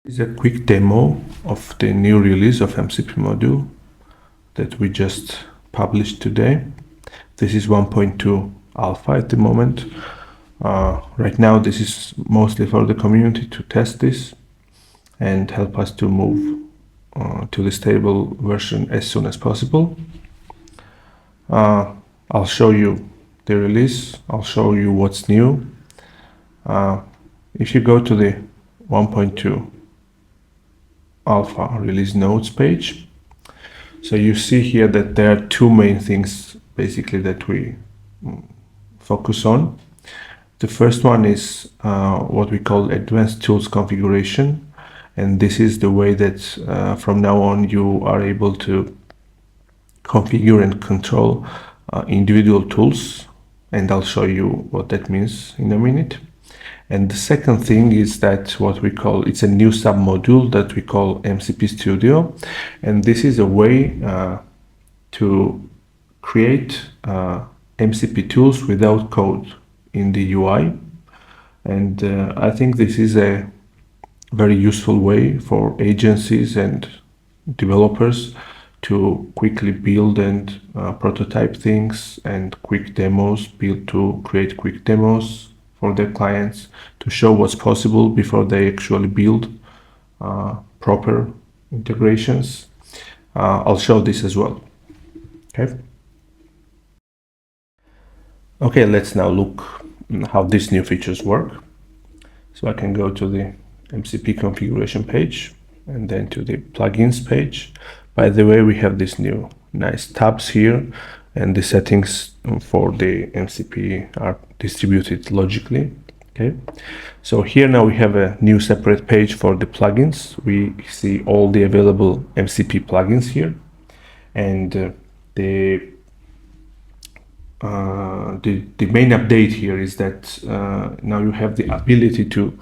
This is a quick demo of the new release of MCP module that we just published today. This is 1.2 alpha at the moment. Right now this is mostly for the community to test this and help us to move to the stable version as soon as possible. I'll show you the release. I'll show you what's new. If you go to the 1.2 alpha release notes page, so you see here that there are two main things basically that we focus on. The first one is what we call advanced tools configuration, and this is the way that from now on you are able to configure and control individual tools, and I'll show you what that means in a minute. And the second thing is that what we call, it's a new submodule that we call MCP Studio, and this is a way to create MCP tools without code in the UI. And I think this is a very useful way for agencies and developers to quickly build and prototype things, and quick demos, create quick demos for their clients to show what's possible before they actually build proper integrations. I'll show this as well. Okay, let's now look how these new features work. So I can go to the MCP configuration page and then to the plugins page. By the way, we have these new nice tabs here, and the settings for the MCP are distributed logically. Okay, so here now we have a new separate page for the plugins. We see all the available MCP plugins here, and the main update here is that now you have the ability to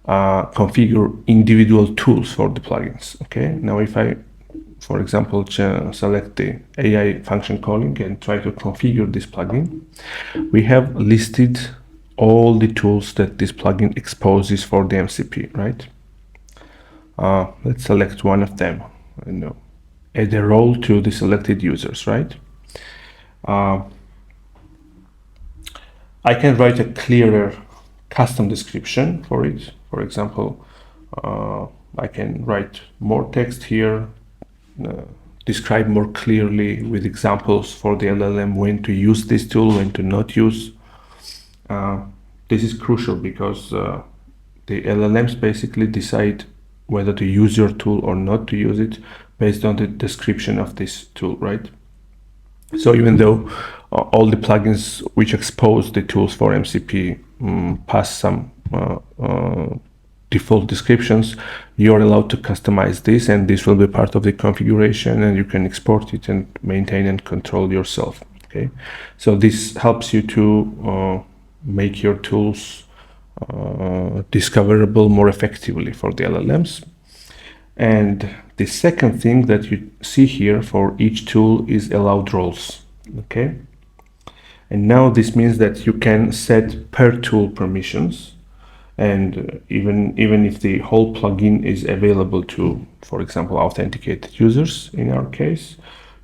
configure individual tools for the plugins. Okay, now if I, for example, select the AI function calling and try to configure this plugin, we have listed all the tools that this plugin exposes for the MCP, right? Let's select one of them. Add a role to the selected users, right? I can write a clearer custom description for it. For example, I can write more text here, describe more clearly with examples for the LLM when to use this tool, when to not use. This is crucial because the LLMs basically decide whether to use your tool or not to use it based on the description of this tool, right? So even though all the plugins which expose the tools for MCP pass some default descriptions, you're allowed to customize this, and this will be part of the configuration, and you can export it and maintain and control yourself. Okay, so this helps you to make your tools discoverable more effectively for the LLMs. And the second thing that you see here for each tool is allowed roles. Okay, and now this means that you can set per tool permissions, and even if the whole plugin is available to, for example, authenticated users in our case,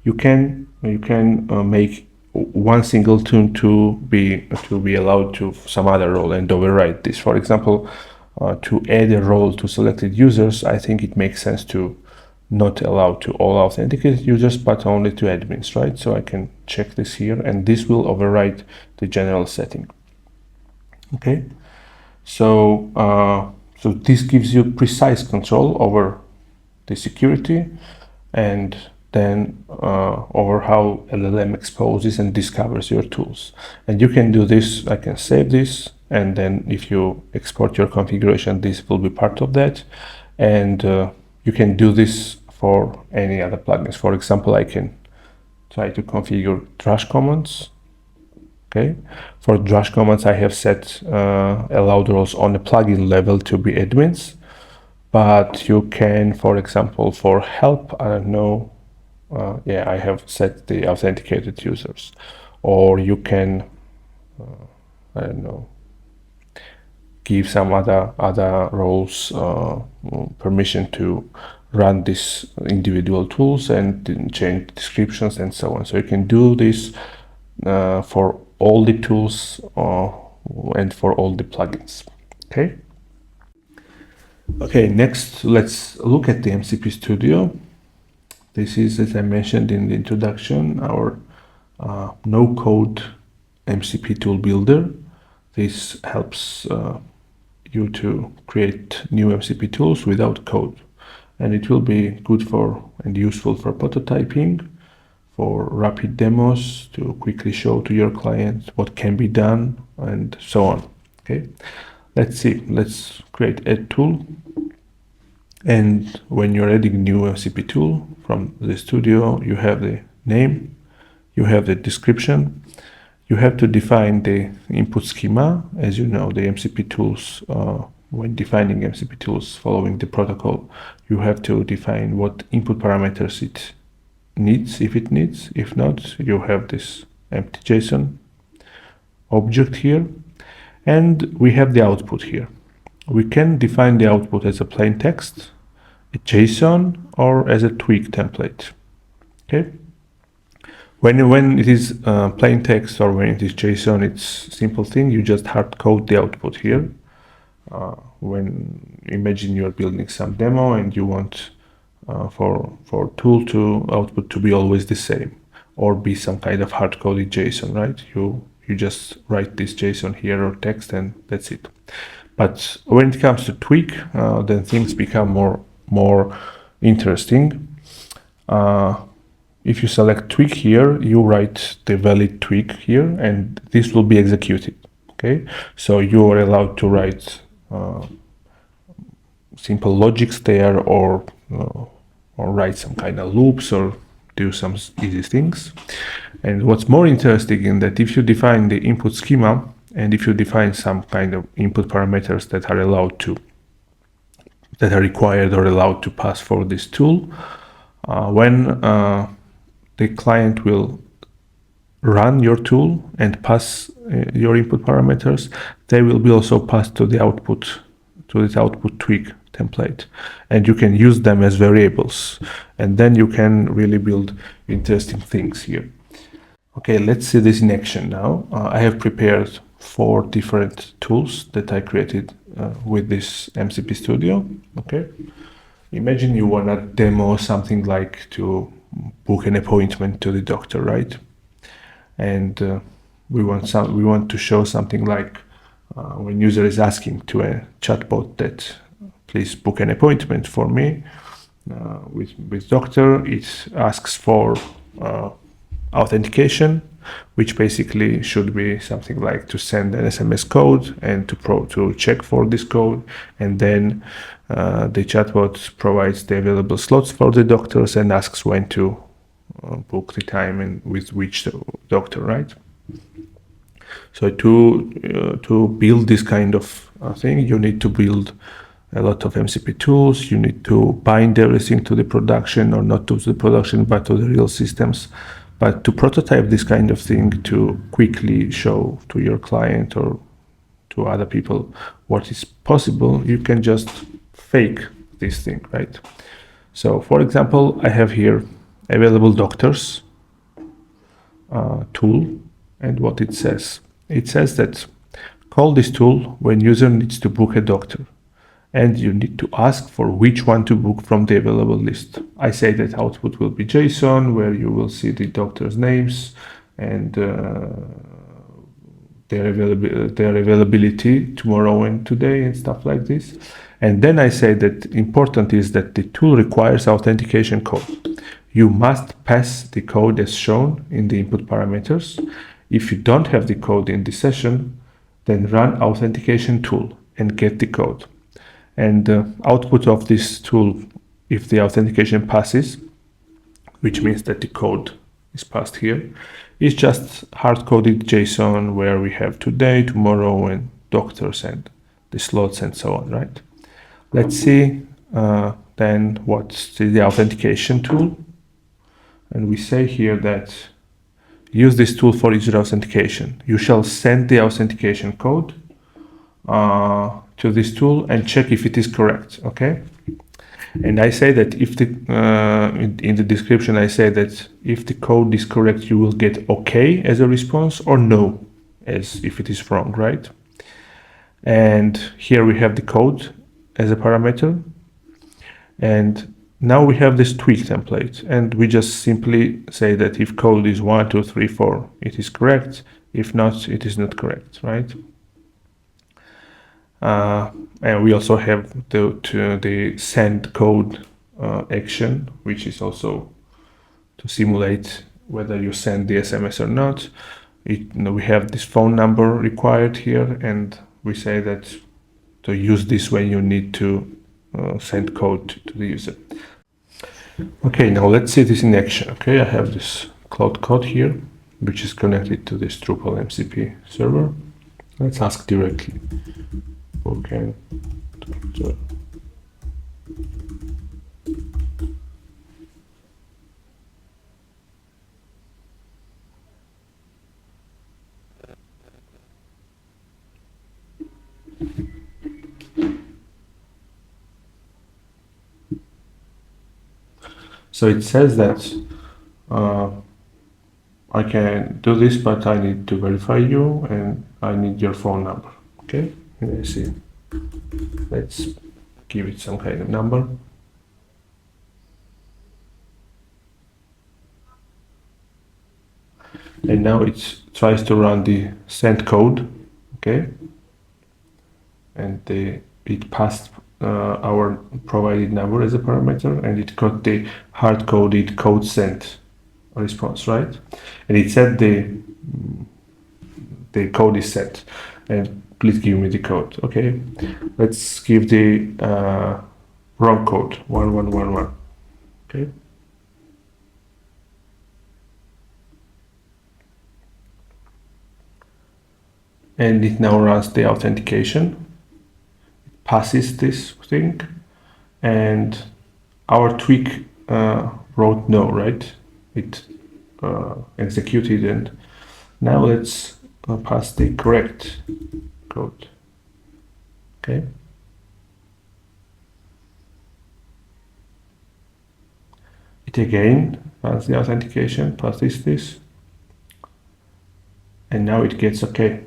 you can make one single tool to be allowed to some other role and override this. For example, to add a role to selected users, I think it makes sense to not allow to all authenticated users, but only to admins, right? So I can check this here, and this will override the general setting. Okay, so so this gives you precise control over the security, and then over how LLM exposes and discovers your tools. And you can do this. I can save this, and then if you export your configuration, this will be part of that. And you can do this for any other plugins. For example, I can try to configure trash commands. Okay, for trash commands, I have set allowed roles on the plugin level to be admins, but you can, for example, for help, I don't know, yeah, I have set the authenticated users, or you can, I don't know, give some other roles permission to run these individual tools and change descriptions and so on. So you can do this for all the tools and for all the plugins. Okay, next let's look at the MCP Studio. This is, as I mentioned in the introduction, our no-code MCP tool builder. This helps you to create new MCP tools without code, and it will be good for and useful for prototyping, for rapid demos, to quickly show to your client what can be done, and so on. Okay, let's see. Let's create a tool. And when you're adding a new MCP tool from the studio, you have the name, you have the description, you have to define the input schema. As you know, the MCP tools, when defining MCP tools following the protocol, you have to define what input parameters it needs, if it needs. If not, you have this empty JSON object here, and we have the output here. We can define the output as a plain text, a JSON, or as a tweak template. Okay. When it is plain text or when it is JSON, it's a simple thing. You just hard code the output here. When imagine you're building some demo and you want for tool to output to be always the same, or be some kind of hard coded JSON, right? You just write this JSON here or text, and that's it. But when it comes to tweak, then things become more interesting. If you select tweak here, you write the valid tweak here, and this will be executed. Okay, so you are allowed to write simple logics there, or write some kind of loops, or do some easy things. And what's more interesting in that, if you define the input schema, and if you define some kind of input parameters that are required or allowed to pass for this tool, when the client will run your tool and pass your input parameters, they will be also passed to the output, to this output tweak template, and you can use them as variables, and then you can really build interesting things here. Okay, let's see this in action now. I have prepared 4 different tools that I created with this MCP Studio. Okay, imagine you want to demo something like to book an appointment to the doctor, right? And we want to show something like when user is asking to a chatbot that please book an appointment for me with doctor, it asks for authentication, which basically should be something like to send an SMS code and to check for this code, and then the chatbot provides the available slots for the doctors and asks when to book the time and with which doctor, right? So to build this kind of thing, you need to build a lot of MCP tools. You need to bind everything to the production, or not to the production, but to the real systems. But to prototype this kind of thing, to quickly show to your client or to other people what is possible, you can just fake this thing, right? So for example, I have here available doctors tool, and what it says that call this tool when user needs to book a doctor, and you need to ask for which one to book from the available list. I say that output will be JSON, where you will see the doctor's names and their availability tomorrow and today and stuff like this. And then I say that important is that the tool requires authentication code. You must pass the code as shown in the input parameters. If you don't have the code in the session, then run authentication tool and get the code. And the output of this tool, if the authentication passes, which means that the code is passed here, is just hard-coded JSON where we have today, tomorrow, and doctors and the slots and so on, right? Let's see then what's the authentication tool. And we say here that use this tool for user authentication. You shall send the authentication code to this tool and check if it is correct. Okay. And I say that if the in the description I say that if the code is correct, you will get OK as a response, or no as if it is wrong, right? And here we have the code as a parameter, and now we have this tweak template, and we just simply say that if code is 1, 2, 3, 4, it is correct. If not, it is not correct, right? And we also have the send code action, which is also to simulate whether you send the SMS or not. We have this phone number required here, and we say that to use this when you need to send code to the user. Okay, now let's see this in action. Okay, I have this Claude code here, which is connected to this Drupal MCP server. Let's ask directly. Okay. So it says that I can do this, but I need to verify you and I need your phone number. Okay, let's see. Let's give it some kind of number. And now it tries to run the send code. Okay, and it passed our provided number as a parameter, and it got the hard-coded code sent response, right? And it said the code is set, and please give me the code. Okay, let's give the wrong code, 1111. Okay. And it now runs the authentication, it passes this thing, and our tweak wrote no, right? It executed, and now let's pass the correct code. Okay. It again runs the authentication, passes this, and now it gets okay.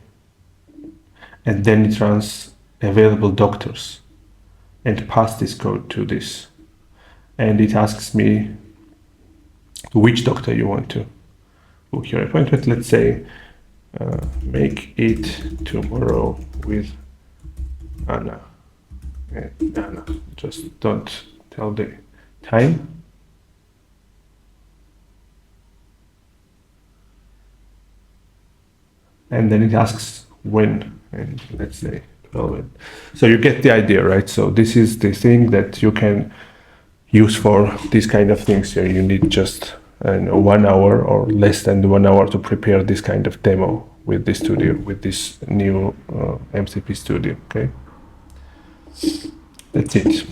And then it runs available doctors and pass this code to this. And it asks me which doctor you want to book your appointment. Let's say make it tomorrow with Anna. And Anna, just don't tell the time. And then it asks when, and let's say 12. So you get the idea, right? So this is the thing that you can use for these kind of things. So you need just 1 hour or less than 1 hour to prepare this kind of demo with this studio, with this new MCP Studio. Okay, that's it.